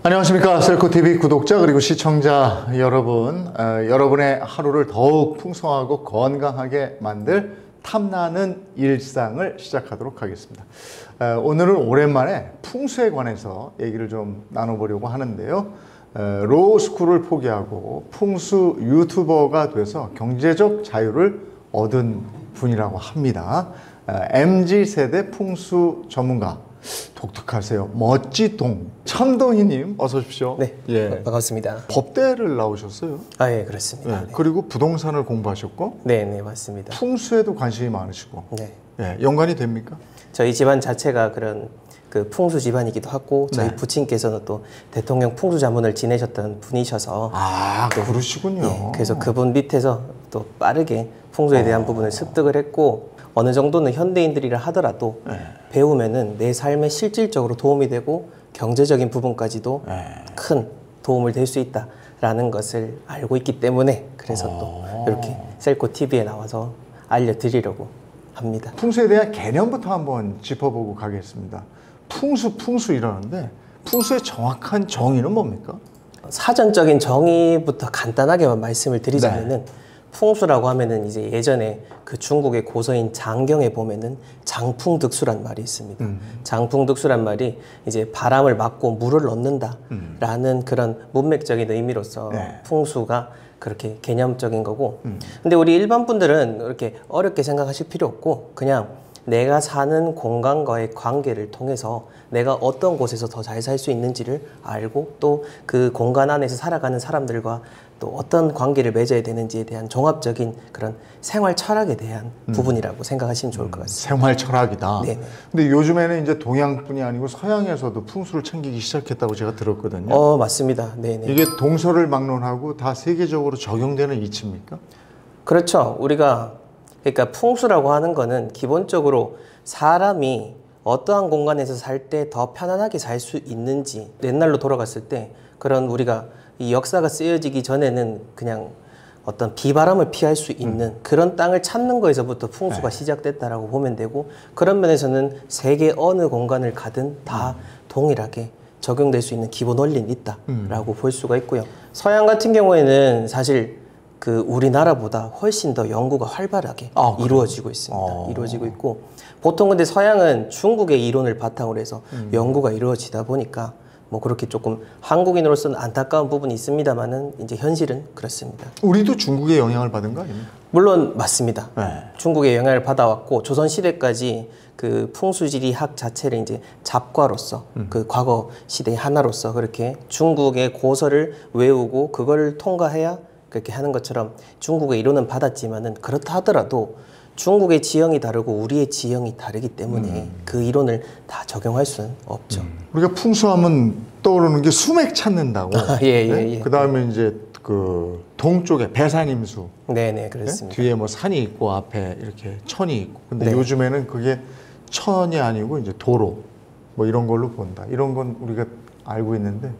안녕하십니까. 셀코TV 구독자 그리고 시청자 여러분, 여러분의 하루를 더욱 풍성하고 건강하게 만들 탐나는 일상을 시작하도록 하겠습니다. 오늘은 오랜만에 풍수에 관해서 얘기를 좀 나눠보려고 하는데요. 로스쿨을 포기하고 풍수 유튜버가 돼서 경제적 자유를 얻은 분이라고 합니다. MZ세대 풍수 전문가, 독특하세요. 멋지동 천동희님 어서 오십시오. 네, 예. 반갑습니다. 법대를 나오셨어요? 아, 예, 그렇습니다. 네. 네. 그리고 부동산을 공부하셨고, 네, 네, 맞습니다. 풍수에도 관심이 많으시고, 네, 예, 연관이 됩니까? 저희 집안 자체가 그런 그 풍수 집안이기도 하고, 저희 네. 부친께서는 또 대통령 풍수 자문을 지내셨던 분이셔서, 아, 또, 그러시군요. 예, 그래서 그분 밑에서 또 빠르게 풍수에 대한 부분을 습득을 했고, 어느 정도는 현대인들이라 하더라도 네. 배우면은 내 삶에 실질적으로 도움이 되고 경제적인 부분까지도 네. 큰 도움을 될 수 있다라는 것을 알고 있기 때문에 그래서 또 이렇게 셀코TV에 나와서 알려드리려고 합니다. 풍수에 대한 개념부터 한번 짚어보고 가겠습니다. 풍수 이러는데 풍수의 정확한 정의는 뭡니까? 사전적인 정의부터 간단하게만 말씀을 드리자면은 풍수라고 하면은 이제 예전에 그 중국의 고서인 장경에 보면은 장풍득수란 말이 있습니다. 장풍득수란 말이 이제 바람을 막고 물을 넣는다라는 그런 문맥적인 의미로서 풍수가 그렇게 개념적인 거고. 근데 우리 일반 분들은 이렇게 어렵게 생각하실 필요 없고 그냥 내가 사는 공간과의 관계를 통해서 내가 어떤 곳에서 더 잘 살 수 있는지를 알고 또 그 공간 안에서 살아가는 사람들과 또 어떤 관계를 맺어야 되는지에 대한 종합적인 그런 생활 철학에 대한 부분이라고 생각하시면 좋을 것 같습니다. 생활 철학이다. 네네. 근데 요즘에는 이제 동양뿐이 아니고 서양에서도 풍수를 챙기기 시작했다고 제가 들었거든요. 맞습니다. 네네. 이게 동서를 막론하고 다 세계적으로 적용되는 이치입니까? 그렇죠. 그러니까 풍수라고 하는 거는 기본적으로 사람이 어떠한 공간에서 살 때 더 편안하게 살 수 있는지, 옛날로 돌아갔을 때 그런 우리가 이 역사가 쓰여지기 전에는 그냥 어떤 비바람을 피할 수 있는 그런 땅을 찾는 거에서부터 풍수가 시작됐다라고 보면 되고, 그런 면에서는 세계 어느 공간을 가든 다 동일하게 적용될 수 있는 기본 원리는 있다라고 볼 수가 있고요. 서양 같은 경우에는 사실 그 우리나라보다 훨씬 더 연구가 활발하게 이루어지고 있습니다. 이루어지고 있고, 보통 근데 서양은 중국의 이론을 바탕으로 해서 연구가 이루어지다 보니까 뭐 그렇게 조금 한국인으로서는 안타까운 부분이 있습니다만은 이제 현실은 그렇습니다. 우리도 중국의 영향을 받은 거 아닙니까? 물론 맞습니다. 네. 중국의 영향을 받아왔고 조선 시대까지 그 풍수지리학 자체를 이제 잡과로서 그 과거 시대의 하나로서 그렇게 중국의 고서를 외우고 그걸 통과해야 그렇게 하는 것처럼 중국의 이론은 받았지만은 그렇다 하더라도 중국의 지형이 다르고 우리의 지형이 다르기 때문에 그 이론을 다 적용할 수는 없죠. 우리가 풍수하면 떠오르는 게 수맥 찾는다고. 예. 그 다음에 이제 그 동쪽에 배산임수. 네네, 그렇습니다. 뒤에 뭐 산이 있고 앞에 이렇게 천이 있고. 근데 네. 요즘에는 그게 천이 아니고 이제 도로 뭐 이런 걸로 본다. 이런 건 우리가 알고 있는데,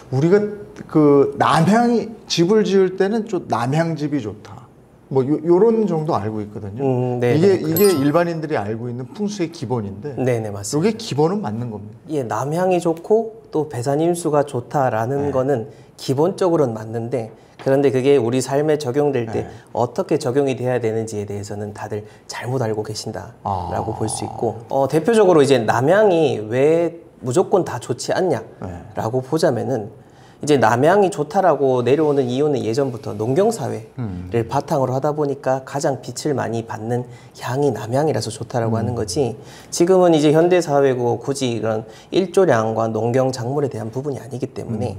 우리가 그 남향이 집을 지을 때는 좀 남향집이 좋다. 뭐 요런 정도 알고 있거든요. 이게 일반인들이 알고 있는 풍수의 기본인데. 네네, 맞습니다. 이게 기본은 맞는 겁니다. 예, 남향이 좋고 또 배산임수가 좋다라는 거는 기본적으로는 맞는데, 그런데 그게 우리 삶에 적용될 때 어떻게 적용이 돼야 되는지에 대해서는 다들 잘못 알고 계신다라고 볼 수 있고, 대표적으로 이제 남향이 왜 무조건 다 좋지 않냐라고 보자면은, 이제 남향이 좋다라고 내려오는 이유는 예전부터 농경사회를 바탕으로 하다 보니까 가장 빛을 많이 받는 향이 남향이라서 좋다라고 하는 거지, 지금은 이제 현대사회고 굳이 이런 일조량과 농경 작물에 대한 부분이 아니기 때문에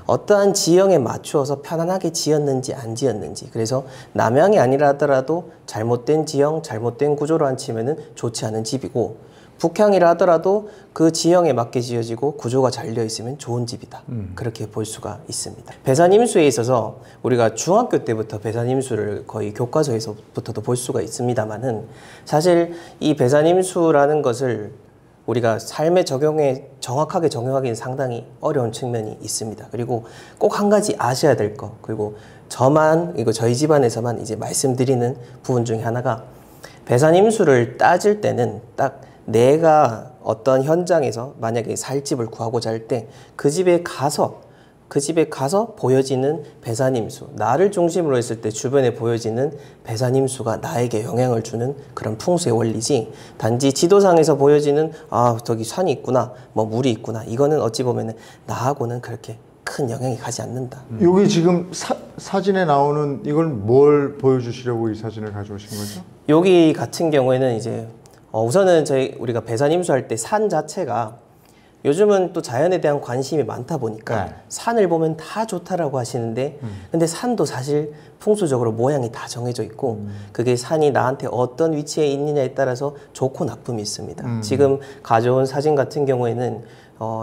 어떠한 지형에 맞추어서 편안하게 지었는지 안 지었는지, 그래서 남향이 아니라 하더라도 잘못된 지형, 잘못된 구조로 앉히면은 좋지 않은 집이고, 북향이라 하더라도 그 지형에 맞게 지어지고 구조가 잘 되어 있으면 좋은 집이다. 그렇게 볼 수가 있습니다. 배산임수에 있어서 우리가 중학교 때부터 배산임수를 거의 교과서에서부터도 볼 수가 있습니다만은, 사실 이 배산임수라는 것을 우리가 삶의 적용에 정확하게 적용하기는 상당히 어려운 측면이 있습니다. 그리고 꼭 한 가지 아셔야 될 거, 그리고 저희 집안에서만 이제 말씀드리는 부분 중에 하나가, 배산임수를 따질 때는 딱 내가 어떤 현장에서 만약에 살 집을 구하고자 할 때 그 집에 가서 보여지는 배산임수, 나를 중심으로 했을 때 주변에 보여지는 배산임수가 나에게 영향을 주는 그런 풍수의 원리지, 단지 지도상에서 보여지는 저기 산이 있구나, 뭐 물이 있구나, 이거는 어찌 보면은 나하고는 그렇게 큰 영향이 가지 않는다. 여기 지금 사진에 나오는 이걸 뭘 보여주시려고 이 사진을 가져오신 거죠? 여기 같은 경우에는 이제 우선은 우리가 배산임수할 때 산 자체가 요즘은 또 자연에 대한 관심이 많다 보니까 네. 산을 보면 다 좋다라고 하시는데 근데 산도 사실 풍수적으로 모양이 다 정해져 있고 그게 산이 나한테 어떤 위치에 있느냐에 따라서 좋고 나쁨이 있습니다. 지금 가져온 사진 같은 경우에는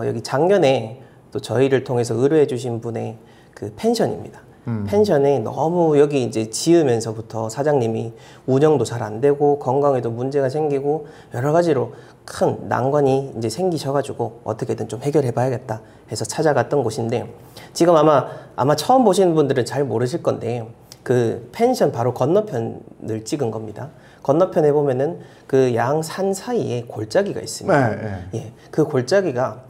여기 작년에 또 저희를 통해서 의뢰해 주신 분의 그 펜션입니다. 펜션에 너무 여기 이제 지으면서부터 사장님이 운영도 잘 안 되고 건강에도 문제가 생기고 여러 가지로 큰 난관이 이제 생기셔가지고 어떻게든 좀 해결해 봐야겠다 해서 찾아갔던 곳인데, 지금 아마 처음 보시는 분들은 잘 모르실 건데 그 펜션 바로 건너편을 찍은 겁니다. 건너편에 보면은 그 양 산 사이에 골짜기가 있습니다. 네. 예, 그 골짜기가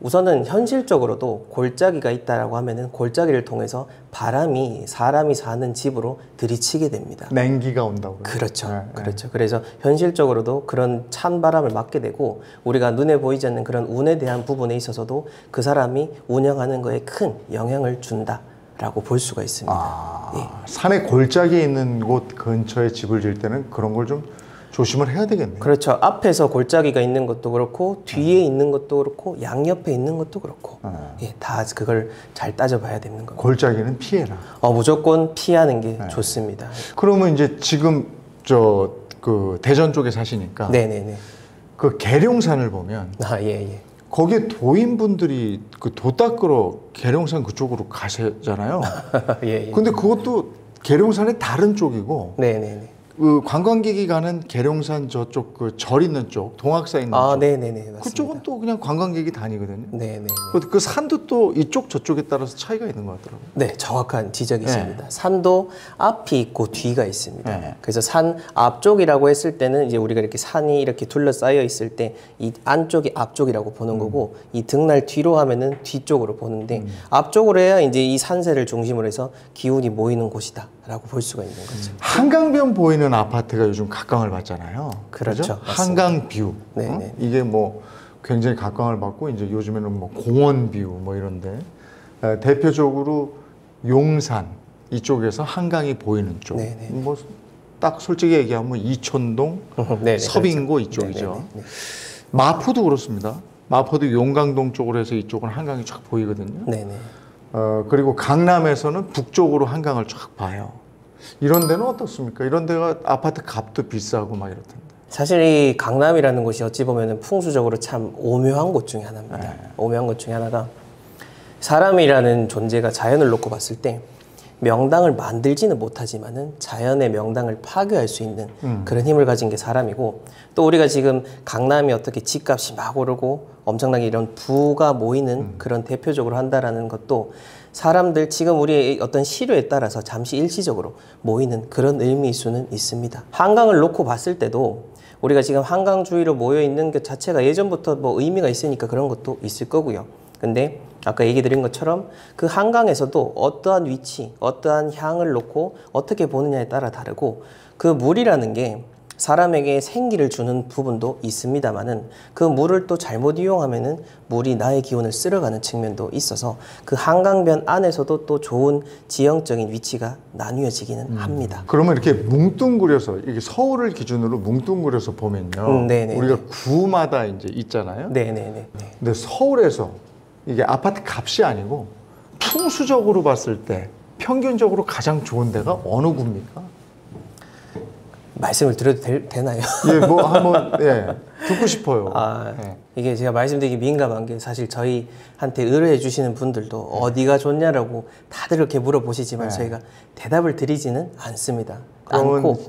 우선은 현실적으로도 골짜기가 있다라고 하면은 골짜기를 통해서 바람이 사람이 사는 집으로 들이치게 됩니다. 냉기가 온다고. 그렇죠. 네, 그렇죠. 그래서 현실적으로도 그런 찬 바람을 맞게 되고 우리가 눈에 보이지 않는 그런 운에 대한 부분에 있어서도 그 사람이 운영하는 거에 큰 영향을 준다라고 볼 수가 있습니다. 예. 산에 골짜기에 있는 곳 근처에 집을 지을 때는 그런 걸 좀 조심을 해야 되겠네요. 그렇죠. 앞에서 골짜기가 있는 것도 그렇고 뒤에 있는 것도 그렇고 양옆에 있는 것도 그렇고 예, 다 그걸 잘 따져봐야 되는 겁니다. 골짜기는 피해라. 무조건 피하는 게 좋습니다. 그러면 이제 지금 그 대전 쪽에 사시니까 네네네. 그 계룡산을 보면 예. 거기에 도인분들이 그 도 닦으러 계룡산 그쪽으로 가시잖아요. 예. 근데 그것도 계룡산의 다른 쪽이고 네네네. 그 관광객이 가는 계룡산 저쪽 그 절 있는 쪽, 동학사 있는 쪽. 네네네. 맞습니다. 그쪽은 또 그냥 관광객이 다니거든요. 네네. 그 산도 또 이쪽 저쪽에 따라서 차이가 있는 것 같더라고요. 네, 정확한 지적이십니다. 산도 앞이 있고 뒤가 있습니다. 네. 그래서 산 앞쪽이라고 했을 때는 이제 우리가 이렇게 산이 이렇게 둘러싸여 있을 때 이 안쪽이 앞쪽이라고 보는 거고 이 등날 뒤로 하면은 뒤쪽으로 보는데 앞쪽으로 해야 이제 이 산세를 중심으로 해서 기운이 모이는 곳이다라고 볼 수가 있는 거죠. 한강변 보이는 아파트가 요즘 각광을 받잖아요. 그렇죠. 한강 뷰. 네. 이게 뭐 굉장히 각광을 받고 이제 요즘에는 뭐 공원 뷰 뭐 이런데 대표적으로 용산 이쪽에서 한강이 보이는 쪽. 네네. 뭐 딱 솔직히 얘기하면 이촌동, 네네, 서빙고 그렇죠. 이쪽이죠. 네네. 마포도 그렇습니다. 마포도 용강동 쪽으로 해서 이쪽은 한강이 쫙 보이거든요. 네네. 그리고 강남에서는 북쪽으로 한강을 쫙 봐요. 이런 데는 어떻습니까? 이런 데가 아파트 값도 비싸고 막 이렇던데. 사실 이 강남이라는 곳이 어찌 보면 풍수적으로 참 오묘한 곳 중에 하나입니다. 네. 오묘한 것 중에 하나가 사람이라는 존재가 자연을 놓고 봤을 때 명당을 만들지는 못하지만은 자연의 명당을 파괴할 수 있는 그런 힘을 가진 게 사람이고, 또 우리가 지금 강남이 어떻게 집값이 막 오르고 엄청나게 이런 부가 모이는 그런 대표적으로 한다라는 것도 사람들 지금 우리의 어떤 시류에 따라서 잠시 일시적으로 모이는 그런 의미일 수는 있습니다. 한강을 놓고 봤을 때도 우리가 지금 한강 주위로 모여 있는 것 자체가 예전부터 뭐 의미가 있으니까 그런 것도 있을 거고요. 근데 아까 얘기 드린 것처럼 그 한강에서도 어떠한 위치, 어떠한 향을 놓고 어떻게 보느냐에 따라 다르고, 그 물이라는 게 사람에게 생기를 주는 부분도 있습니다만은 그 물을 또 잘못 이용하면은 물이 나의 기운을 쓸어가는 측면도 있어서 그 한강변 안에서도 또 좋은 지형적인 위치가 나뉘어지기는 합니다. 그러면 이렇게 뭉뚱그려서 이게 서울을 기준으로 뭉뚱그려서 보면요. 네네. 우리가 구마다 이제 있잖아요. 네네네. 근데 서울에서 이게 아파트 값이 아니고 풍수적으로 봤을 때 평균적으로 가장 좋은 데가 어느 구입니까? 말씀을 드려도 되나요? 예, 뭐 한번 듣고 싶어요. 예. 이게 제가 말씀드리기 민감한 게 사실 저희한테 의뢰해 주시는 분들도 어디가 좋냐라고 다들 이렇게 물어보시지만 저희가 대답을 드리지는 않습니다. 그러면 않고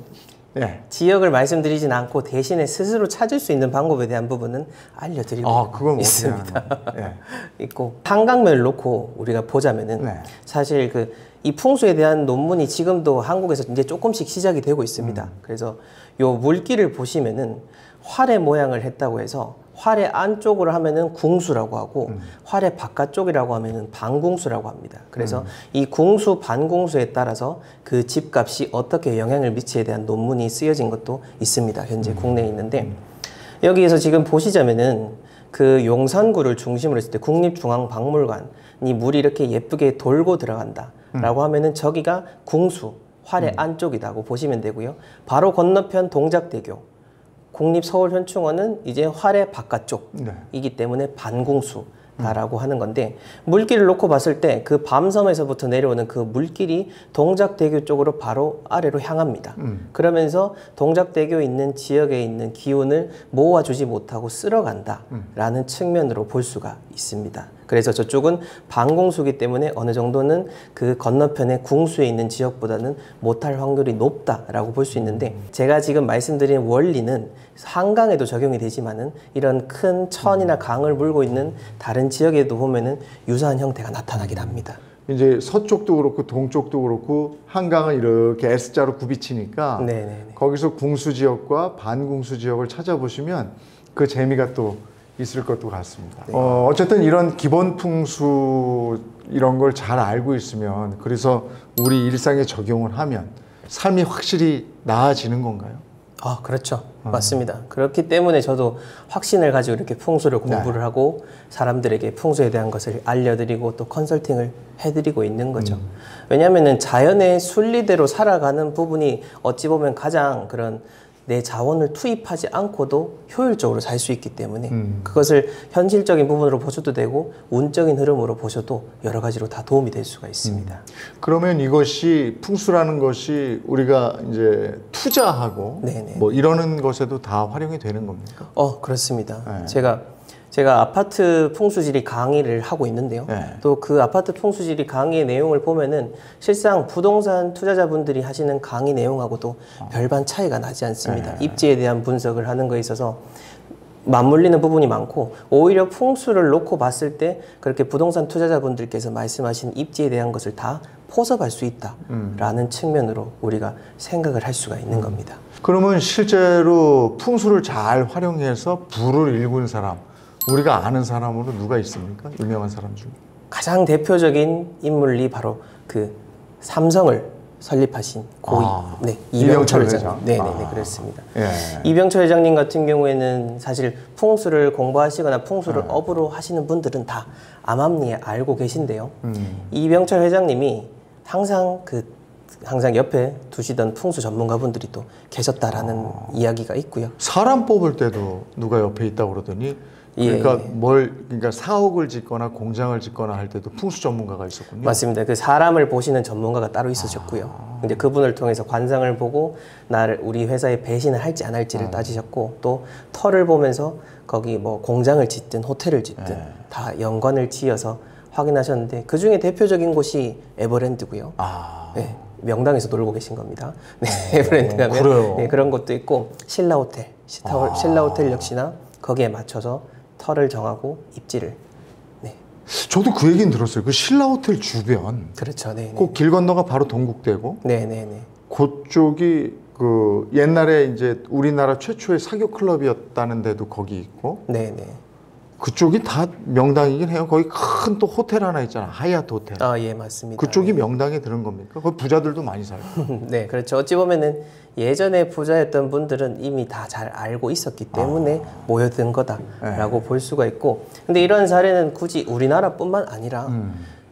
예. 지역을 말씀드리진 않고 대신에 스스로 찾을 수 있는 방법에 대한 부분은 알려드리고 그건 있습니다. 예. 있고 한강면을 놓고 우리가 보자면은 네. 사실 이 풍수에 대한 논문이 지금도 한국에서 이제 조금씩 시작이 되고 있습니다. 그래서 요 물길을 보시면은 활의 모양을 했다고 해서 활의 안쪽으로 하면은 궁수라고 하고 활의 바깥쪽이라고 하면은 반궁수라고 합니다. 그래서 이 궁수, 반궁수에 따라서 그 집값이 어떻게 영향을 미치에 대한 논문이 쓰여진 것도 있습니다. 현재 국내에 있는데 여기에서 지금 보시자면은 그 용산구를 중심으로 했을 때 국립중앙박물관이 물이 이렇게 예쁘게 돌고 들어간다라고 하면은 저기가 궁수, 활의 안쪽이라고 보시면 되고요. 바로 건너편 동작대교 국립서울현충원은 이제 활의 바깥쪽이기 때문에 반궁수다라고 하는 건데 물길을 놓고 봤을 때 그 밤섬에서부터 내려오는 그 물길이 동작대교 쪽으로 바로 아래로 향합니다. 그러면서 동작대교 있는 지역에 있는 기운을 모아주지 못하고 쓸어간다라는 측면으로 볼 수가 있습니다. 그래서 저쪽은 반궁수기 때문에 어느 정도는 그 건너편의 궁수에 있는 지역보다는 못할 확률이 높다라고 볼 수 있는데 제가 지금 말씀드린 원리는 한강에도 적용이 되지만은 이런 큰 천이나 강을 물고 있는 다른 지역에도 보면은 유사한 형태가 나타나긴 합니다. 이제 서쪽도 그렇고 동쪽도 그렇고 한강을 이렇게 S자로 굽이치니까 네네네. 거기서 궁수 지역과 반궁수 지역을 찾아보시면 그 재미가 또 있을 것도 같습니다. 네. 어쨌든 이런 기본 풍수 이런 걸 잘 알고 있으면 그래서 우리 일상에 적용을 하면 삶이 확실히 나아지는 건가요? 그렇죠. 맞습니다. 그렇기 때문에 저도 확신을 가지고 이렇게 풍수를 공부를 하고 사람들에게 풍수에 대한 것을 알려드리고 또 컨설팅을 해드리고 있는 거죠. 왜냐하면 자연의 순리대로 살아가는 부분이 어찌 보면 가장 그런 내 자원을 투입하지 않고도 효율적으로 살 수 있기 때문에 그것을 현실적인 부분으로 보셔도 되고 운적인 흐름으로 보셔도 여러 가지로 다 도움이 될 수가 있습니다. 그러면 이것이 풍수라는 것이 우리가 이제 투자하고 네네. 뭐 이러는 것에도 다 활용이 되는 겁니까? 그렇습니다. 네. 제가 아파트 풍수지리 강의를 하고 있는데요. 네. 또 그 아파트 풍수지리 강의의 내용을 보면은 실상 부동산 투자자분들이 하시는 강의 내용하고도 별반 차이가 나지 않습니다. 입지에 대한 분석을 하는 거에 있어서 맞물리는 부분이 많고 오히려 풍수를 놓고 봤을 때 그렇게 부동산 투자자분들께서 말씀하신 입지에 대한 것을 다 포섭할 수 있다라는 측면으로 우리가 생각을 할 수가 있는 겁니다. 그러면 실제로 풍수를 잘 활용해서 부를 일군 사람, 우리가 아는 사람으로 누가 있습니까? 유명한 사람 중에. 가장 가장 대표적인 인물이 바로 그 삼성을 설립하신 고위 이병철 회장. 네네네 그렇습니다. 예. 이병철 회장님 같은 경우에는 사실 풍수를 공부하시거나 풍수를 업으로 하시는 분들은 다 암암리에 알고 계신데요. 이병철 회장님이 항상 옆에 두시던 풍수 전문가분들이 또 계셨다라는 이야기가 있고요. 사람 뽑을 때도 누가 옆에 있다고 그러더니 그러니까 그러니까 사옥을 짓거나 공장을 짓거나 할 때도 풍수 전문가가 있었군요. 맞습니다. 그 사람을 보시는 전문가가 따로 있으셨고요. 이제 그분을 통해서 관상을 보고 우리 회사에 배신을 할지 안 할지를 따지셨고 또 터를 보면서 거기 뭐 공장을 짓든 호텔을 짓든 다 연관을 지어서 확인하셨는데 그 중에 대표적인 곳이 에버랜드고요. 네, 명당에서 놀고 계신 겁니다. 네, 에버랜드 가면 네, 그런 것도 있고 신라 호텔, 신라 호텔 역시나 거기에 맞춰서 터를 정하고 입지를. 저도 그 얘기는 들었어요. 그 신라 호텔 주변. 그렇죠. 네. 그 길 건너가 바로 동국대고. 네네네. 그쪽이 그 옛날에 이제 우리나라 최초의 사교 클럽이었다는 데도 거기 있고. 네네. 그쪽이 다 명당이긴 해요. 거기 큰 또 호텔 하나 있잖아. 하얏트 호텔. 예, 맞습니다. 그쪽이 명당에 드는 겁니까? 거기 부자들도 많이 살고. 네, 그렇죠. 어찌 보면은 예전에 부자였던 분들은 이미 다 잘 알고 있었기 때문에 모여든 거다라고 볼 수가 있고, 근데 이런 사례는 굳이 우리나라뿐만 아니라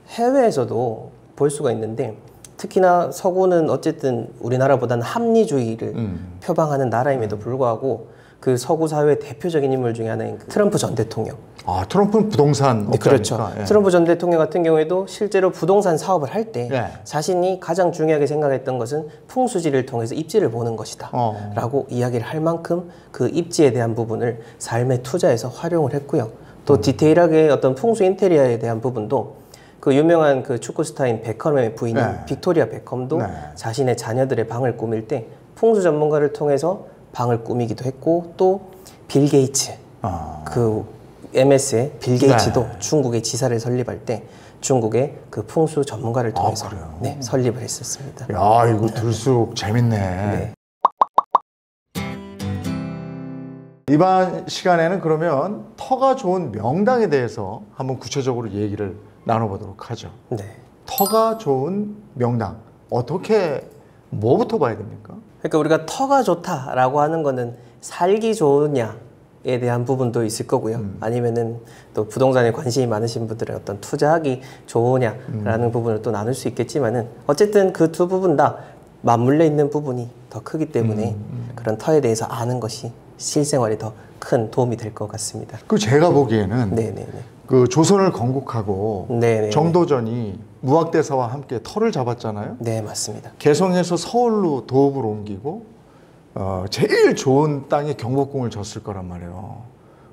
해외에서도 볼 수가 있는데, 특히나 서구는 어쨌든 우리나라보다는 합리주의를 표방하는 나라임에도 불구하고 그 서구 사회의 대표적인 인물 중에 하나인 그 트럼프 전 대통령. 트럼프는 부동산 업자니까. 그렇죠. 트럼프 전 대통령 같은 경우에도 실제로 부동산 사업을 할 때 자신이 가장 중요하게 생각했던 것은 풍수지를 통해서 입지를 보는 것이다 라고 이야기를 할 만큼 그 입지에 대한 부분을 삶의 투자에서 활용을 했고요. 또 디테일하게 어떤 풍수 인테리어에 대한 부분도 그 유명한 그 축구 스타인 베컴의 부인인 빅토리아 베컴도 자신의 자녀들의 방을 꾸밀 때 풍수 전문가를 통해서 방을 꾸미기도 했고 또 빌 게이츠 그 MS의 빌 게이츠도 네. 중국의 지사를 설립할 때 중국의 그 풍수 전문가를 통해서 그래요? 네, 설립을 했었습니다. 야, 이거 들을수록 재밌네. 네. 이번 시간에는 그러면 터가 좋은 명당에 대해서 한번 구체적으로 얘기를 나눠보도록 하죠. 네. 터가 좋은 명당, 어떻게 뭐부터 봐야 됩니까? 그러니까 우리가 터가 좋다라고 하는 거는 살기 좋으냐에 대한 부분도 있을 거고요. 아니면은 또 부동산에 관심이 많으신 분들은 어떤 투자하기 좋으냐라는 부분을 또 나눌 수 있겠지만은 어쨌든 그 두 부분 다 맞물려 있는 부분이 더 크기 때문에 그런 터에 대해서 아는 것이 실생활에 더 큰 도움이 될 것 같습니다. 그 제가 보기에는 네네네. 그 조선을 건국하고 네네. 정도전이 무학대사와 함께 터를 잡았잖아요. 네, 맞습니다. 개성에서 서울로 도읍을 옮기고 제일 좋은 땅에 경복궁을 졌을 거란 말이에요.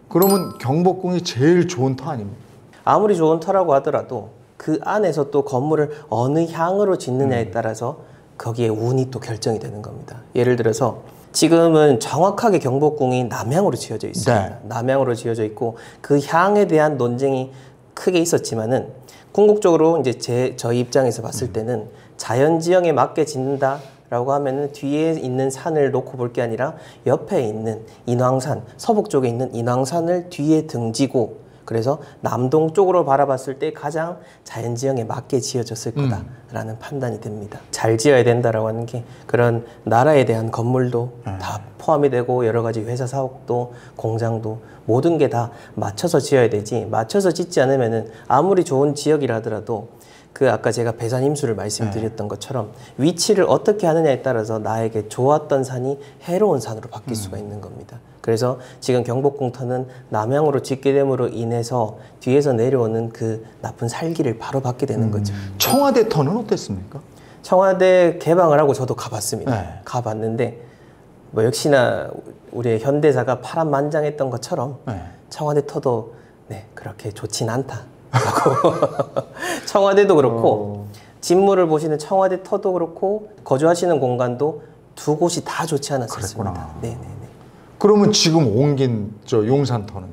그러면 경복궁이 제일 좋은 터 아닙니까? 아무리 좋은 터라고 하더라도 그 안에서 또 건물을 어느 향으로 짓느냐에 따라서 거기에 운이 또 결정이 되는 겁니다. 예를 들어서 지금은 정확하게 경복궁이 남향으로 지어져 있습니다. 네. 남향으로 지어져 있고 그 향에 대한 논쟁이 크게 있었지만은 궁극적으로 이제 저희 입장에서 봤을 때는 자연 지형에 맞게 짓는다라고 하면은 뒤에 있는 산을 놓고 볼 게 아니라 옆에 있는 인왕산, 서북 쪽에 있는 인왕산을 뒤에 등지고 그래서 남동 쪽으로 바라봤을 때 가장 자연지형에 맞게 지어졌을 거다라는 판단이 됩니다. 잘 지어야 된다라고 하는 게 그런 나라에 대한 건물도 다 포함이 되고 여러 가지 회사 사옥도 공장도 모든 게 다 맞춰서 지어야 되지 맞춰서 짓지 않으면은 아무리 좋은 지역이라 하더라도 그 아까 제가 배산임수를 말씀드렸던 것처럼 위치를 어떻게 하느냐에 따라서 나에게 좋았던 산이 해로운 산으로 바뀔 수가 있는 겁니다. 그래서 지금 경복궁터는 남향으로 짓게 됨으로 인해서 뒤에서 내려오는 그 나쁜 살기를 바로 받게 되는 거죠. 청와대 터는 어땠습니까? 청와대 개방을 하고 저도 가봤습니다. 네. 가봤는데 뭐 역시나 우리의 현대사가 파란만장했던 것처럼 네. 청와대 터도 네, 그렇게 좋진 않다. 청와대도 그렇고 진물을 보시는 청와대 터도 그렇고 거주하시는 공간도 두 곳이 다 좋지 않았었습니다. 그랬구나. 네네네. 그러면 지금 옮긴 저 용산터는요?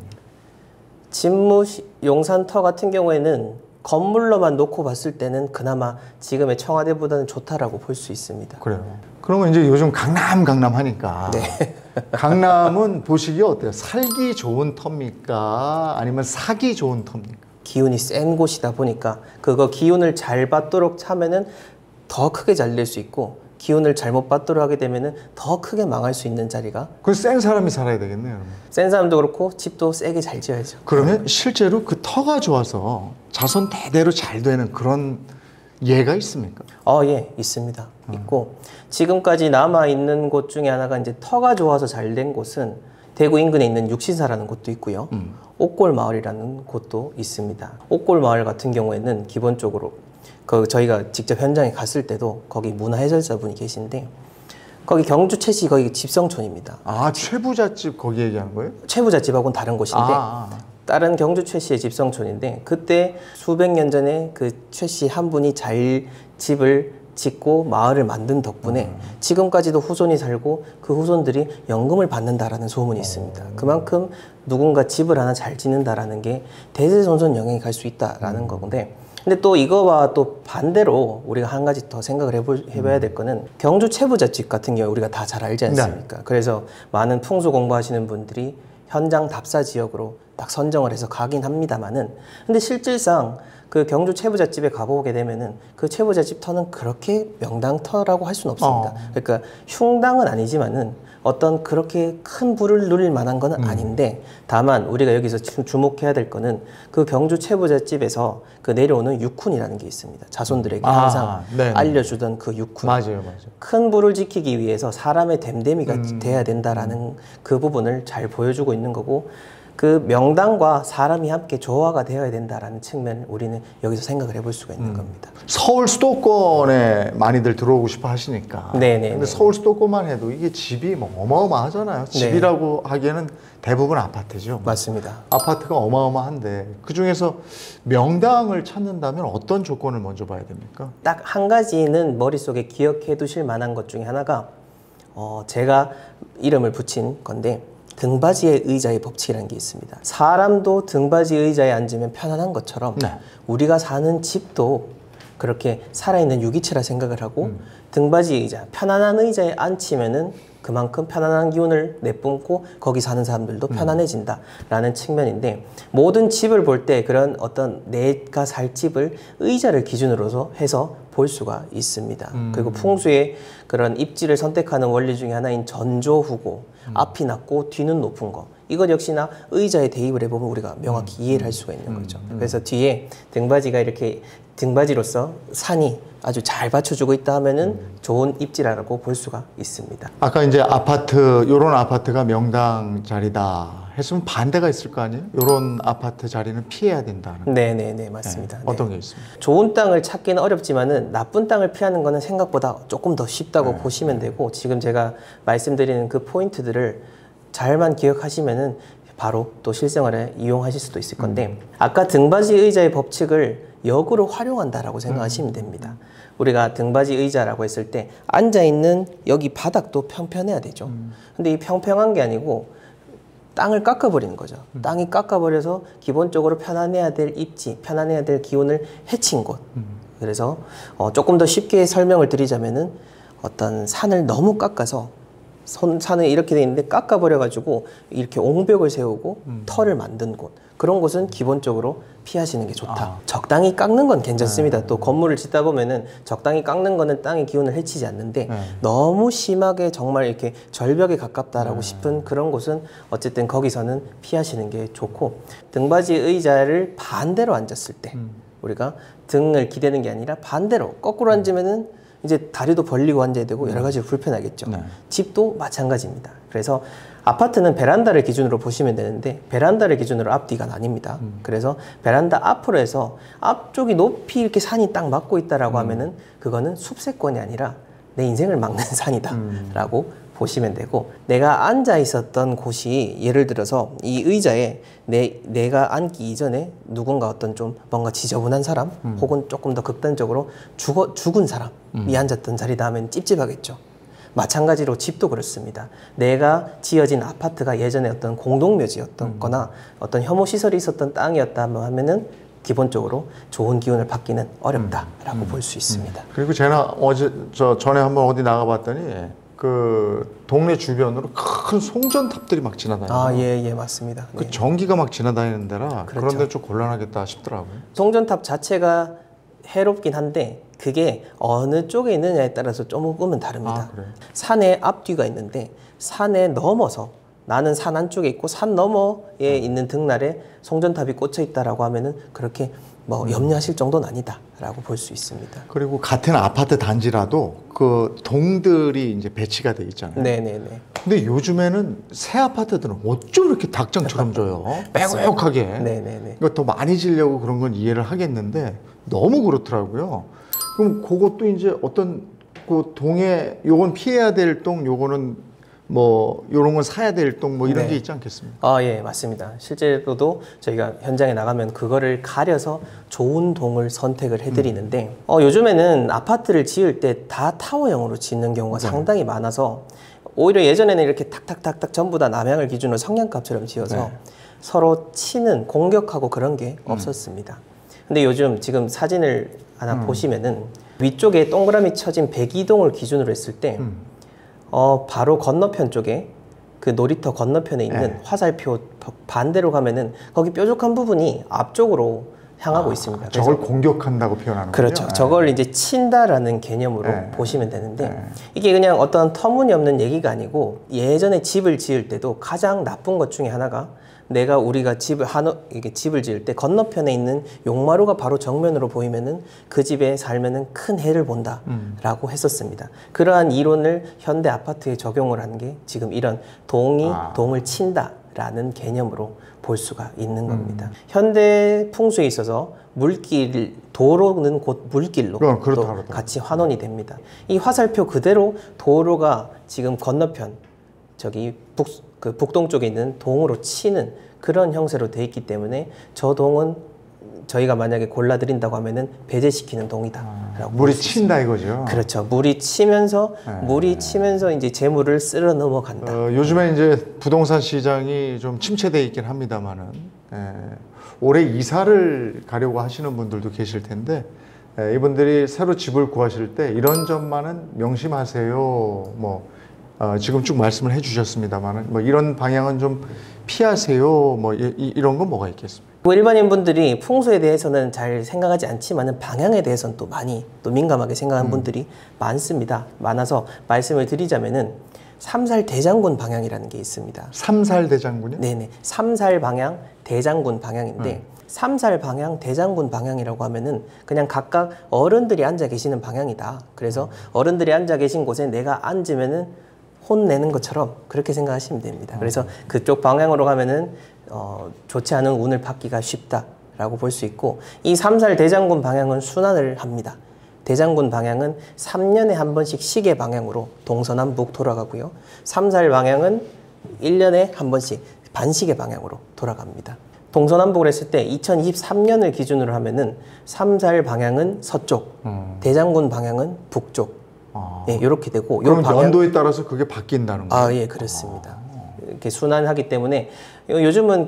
진무 용산터 같은 경우에는 건물로만 놓고 봤을 때는 그나마 지금의 청와대보다는 좋다라고 볼 수 있습니다. 그래요. 그러면 이제 요즘 강남 하니까 네. 강남은 보시기에 어때요? 살기 좋은 터입니까? 아니면 사기 좋은 터입니까? 기운이 센 곳이다 보니까 그거 기운을 잘 받도록 하면은 더 크게 잘 될 수 있고 기운을 잘못 받도록 하게 되면은 더 크게 망할 수 있는 자리가 그 센 사람이 살아야 되겠네요. 그러면. 센 사람도 그렇고 집도 세게 잘 지어야죠. 그러면 실제로 그 터가 좋아서 자손 대대로 잘 되는 그런 예가 있습니까? 예, 있습니다. 있고 지금까지 남아 있는 곳 중에 하나가 이제 터가 좋아서 잘 된 곳은 대구 인근에 있는 육신사라는 곳도 있고요. 옥골 마을이라는 곳도 있습니다. 옥골 마을 같은 경우에는 기본적으로 저희가 직접 현장에 갔을 때도 거기 문화해설사분이 계신데 거기 경주 최씨 거기 집성촌입니다. 아, 최부잣집 거기 얘기하는 거예요? 최부잣집하고는 다른 곳인데 다른 경주 최씨의 집성촌인데 그때 수백 년 전에 그 최씨 한 분이 잘 집을 짓고 마을을 만든 덕분에 지금까지도 후손이 살고 그 후손들이 연금을 받는다라는 소문이 있습니다. 그만큼 누군가 집을 하나 잘 짓는다라는 게 대대손손 영향이 갈 수 있다라는 건데 근데 또 이거와 또 반대로 우리가 한 가지 더 생각을 해봐야 될 거는 경주 최부잣집 같은 경우 우리가 다 잘 알지 않습니까? 그래서 많은 풍수 공부하시는 분들이 현장 답사 지역으로 딱 선정을 해서 가긴 합니다만은 근데 실질상 그 경주 최부잣집에 가보게 되면은 그 최부잣집 터는 그렇게 명당터라고 할 수는 없습니다. 그러니까 흉당은 아니지만은 어떤 그렇게 큰 부를 누릴 만한 건 아닌데 다만 우리가 여기서 주목해야 될 거는 그 경주 최부잣집에서 그 내려오는 육훈이라는 게 있습니다. 자손들에게 항상 알려주던 그 육훈. 맞아요. 큰 부를 지키기 위해서 사람의 댐댐이가 돼야 된다라는 그 부분을 잘 보여주고 있는 거고 그 명당과 사람이 함께 조화가 되어야 된다라는 측면을 우리는 여기서 생각을 해볼 수가 있는 겁니다. 서울 수도권에 많이들 들어오고 싶어 하시니까. 네네. 근데 서울 수도권만 해도 이게 집이 뭐 어마어마하잖아요. 집이라고 하기에는 대부분 아파트죠. 맞습니다. 아파트가 어마어마한데 그 중에서 명당을 찾는다면 어떤 조건을 먼저 봐야 됩니까? 딱 한 가지는 머릿속에 기억해 두실 만한 것 중에 하나가 제가 이름을 붙인 건데 등받이의 의자의 법칙이라는 게 있습니다. 사람도 등받이 의자에 앉으면 편안한 것처럼 네. 우리가 사는 집도 그렇게 살아있는 유기체라 생각을 하고 등받이 의자, 편안한 의자에 앉히면은 그만큼 편안한 기운을 내뿜고 거기 사는 사람들도 편안해진다라는 측면인데, 모든 집을 볼 때 그런 어떤 내가 살 집을 의자를 기준으로 해서 볼 수가 있습니다. 그리고 풍수의 그런 입지를 선택하는 원리 중에 하나인 전조후고, 앞이 낮고 뒤는 높은 거, 이것 역시나 의자에 대입을 해보면 우리가 명확히 이해를 할 수가 있는 거죠. 그래서 뒤에 등받이가 이렇게 등받이로서 산이 아주 잘 받쳐주고 있다 하면은 좋은 입지라고 볼 수가 있습니다. 아까 이제 아파트, 요런 아파트가 명당 자리다 했으면 반대가 있을 거 아니에요? 요런 아파트 자리는 피해야 된다는. 네네네, 맞습니다. 네. 어떤 네. 게 있습니까? 좋은 땅을 찾기는 어렵지만은 나쁜 땅을 피하는 거는 생각보다 조금 더 쉽다고 보시면 되고, 지금 제가 말씀드리는 그 포인트들을 잘만 기억하시면은 바로 또 실생활에 이용하실 수도 있을 건데, 아까 등받이 의자의 법칙을 역으로 활용한다라고 생각하시면 됩니다. 우리가 등받이 의자라고 했을 때 앉아있는 여기 바닥도 평평해야 되죠. 근데 이 평평한 게 아니고 땅을 깎아버리는 거죠. 땅이 깎아버려서 기본적으로 편안해야 될 입지, 편안해야 될 기온을 해친 곳. 그래서 조금 더 쉽게 설명을 드리자면은 어떤 산을 너무 깎아서 산을 이렇게 돼 있는데 깎아버려가지고 이렇게 옹벽을 세우고 터를 만든 곳, 그런 곳은 기본적으로 피하시는 게 좋다. 적당히 깎는 건 괜찮습니다. 또 건물을 짓다 보면은 적당히 깎는 거는 땅의 기운을 해치지 않는데 너무 심하게 정말 이렇게 절벽에 가깝다라고 싶은 그런 곳은 어쨌든 거기서는 피하시는 게 좋고, 등받이 의자를 반대로 앉았을 때 우리가 등을 기대는 게 아니라 반대로 거꾸로 앉으면은 이제 다리도 벌리고 앉아야 되고 여러 가지로 불편하겠죠. 집도 마찬가지입니다. 그래서 아파트는 베란다를 기준으로 보시면 되는데 베란다를 기준으로 앞뒤가 나뉩니다. 그래서 베란다 앞으로 해서 앞쪽이 높이 이렇게 산이 딱 막고 있다라고 하면은 그거는 숲세권이 아니라 내 인생을 막는 산이다라고 보시면 되고, 내가 앉아 있었던 곳이 예를 들어서 이 의자에 내가 앉기 이전에 누군가 어떤 좀 뭔가 지저분한 사람 혹은 조금 더 극단적으로 죽은 사람이 앉았던 자리다 하면 찝찝하겠죠. 마찬가지로 집도 그렇습니다. 내가 지어진 아파트가 예전에 어떤 공동묘지였던 거나 어떤 혐오시설이 있었던 땅이었다 하면은 기본적으로 좋은 기운을 받기는 어렵다라고 볼 수 있습니다. 그리고 제가 전에 한번 어디 나가봤더니 그 동네 주변으로 큰 송전탑들이 막 지나다녀요. 예, 맞습니다. 그 네. 전기가 막 지나다니는 데라 그렇죠. 그런데 좀 곤란하겠다 싶더라고요. 송전탑 자체가 해롭긴 한데 그게 어느 쪽에 있느냐에 따라서 조금은 다릅니다. 그래요? 산에 앞뒤가 있는데 산에 넘어서, 나는 산 안쪽에 있고 산 너머에 있는 등날에 송전탑이 꽂혀 있다라고 하면은 그렇게 뭐 염려하실 정도는 아니다라고 볼 수 있습니다. 그리고 같은 아파트 단지라도 그 동들이 이제 배치가 돼 있잖아요. 네네네. 근데 요즘에는 새 아파트들은 어쩜 이렇게 닭장처럼 줘요? 빼곡하게. 네네네. 이거 더 많이 지려고 그런 건 이해를 하겠는데 너무 그렇더라고요. 그럼 그것도 이제 어떤 그 동에 요건 피해야 될 동, 요거는 뭐 요런 건 사야 될 동 뭐 이런 게 있지 않겠습니까? 예, 맞습니다. 실제로도 저희가 현장에 나가면 그거를 가려서 좋은 동을 선택을 해드리는데 요즘에는 아파트를 지을 때 다 타워형으로 짓는 경우가 상당히 많아서 오히려 예전에는 이렇게 탁탁탁탁 전부 다 남향을 기준으로 성냥갑처럼 지어서 서로 치는, 공격하고 그런 게 없었습니다. 근데 요즘 지금 사진을 하나 보시면은 위쪽에 동그라미 쳐진 백이동을 기준으로 했을 때 바로 건너편 쪽에 그 놀이터 건너편에 있는 화살표 반대로 가면은 거기 뾰족한 부분이 앞쪽으로 향하고 있습니다. 저걸 공격한다고 표현하는 거죠? 그렇죠. 저걸 이제 친다라는 개념으로 보시면 되는데 이게 그냥 어떤 터무니없는 얘기가 아니고 예전에 집을 지을 때도 가장 나쁜 것 중에 하나가 우리가 집을 지을 때 건너편에 있는 용마루가 바로 정면으로 보이면은 그 집에 살면은 큰 해를 본다라고 했었습니다. 그러한 이론을 현대 아파트에 적용을 한 게 지금 이런 동을 친다라는 개념으로 볼 수가 있는 겁니다. 현대 풍수에 있어서 도로는 곧 물길로 또 같이 환원이 됩니다. 이 화살표 그대로 도로가 지금 건너편 저기 북동쪽에 있는 동으로 치는 그런 형태로 돼 있기 때문에 저 동은 저희가 만약에 골라드린다고 하면은 배제시키는 동이다라고 물이 친다 이거죠. 그렇죠. 물이 치면서 이제 재물을 쓸어 넘어간다. 요즘에 이제 부동산 시장이 좀 침체돼 있긴 합니다만은 올해 이사를 가려고 하시는 분들도 계실 텐데 이분들이 새로 집을 구하실 때 이런 점만은 명심하세요. 뭐 지금 쭉 말씀을 해주셨습니다만은 뭐 이런 방향은 좀 피하세요. 뭐 이런 건 뭐가 있겠습니까? 일반인 분들이 풍수에 대해서는 잘 생각하지 않지만은 방향에 대해서는 또 많이 또 민감하게 생각하는 분들이 많습니다. 많아서 말씀을 드리자면은 삼살 대장군 방향이라는 게 있습니다. 삼살 대장군이요? 네네. 삼살 방향 대장군 방향인데 삼살 방향 대장군 방향이라고 하면은 그냥 각각 어른들이 앉아 계시는 방향이다. 그래서 어른들이 앉아 계신 곳에 내가 앉으면은 혼내는 것처럼 그렇게 생각하시면 됩니다. 그래서 그쪽 방향으로 가면은 좋지 않은 운을 받기가 쉽다라고 볼 수 있고, 이 삼살 대장군 방향은 순환을 합니다. 대장군 방향은 3년에 한 번씩 시계 방향으로 동서남북 돌아가고요. 삼살 방향은 1년에 한 번씩 반시계 방향으로 돌아갑니다. 동서남북을 했을 때 2023년을 기준으로 하면은 삼살 방향은 서쪽, 대장군 방향은 북쪽. 예, 이렇게 되고. 그럼 연도에 따라서 그게 바뀐다는 거예요? 예, 그렇습니다. 이렇게 순환하기 때문에 요즘은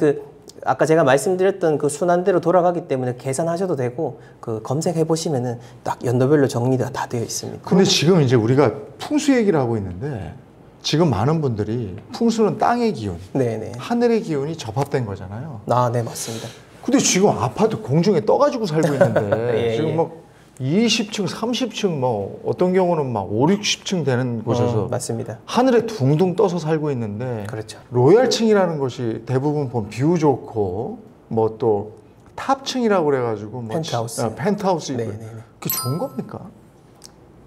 아까 제가 말씀드렸던 그 순환대로 돌아가기 때문에 계산하셔도 되고 검색해 보시면은 딱 연도별로 정리가 다 되어 있습니다. 근데 지금 이제 우리가 풍수 얘기를 하고 있는데 지금 많은 분들이 풍수는 땅의 기운, 네네. 하늘의 기운이 접합된 거잖아요. 네, 맞습니다. 근데 지금 아파트 공중에 떠가지고 살고 있는데 예, 지금 예. 막 20층, 30층 뭐 어떤 경우는 막 5, 60층 되는 곳에서 맞습니다. 하늘에 둥둥 떠서 살고 있는데 그렇죠. 로얄층이라는 것이 대부분 보면 뷰 좋고 뭐 또 탑층이라고 그래가지고 뭐 펜트하우스. 펜트하우스 있고 네네네. 그게 좋은 겁니까?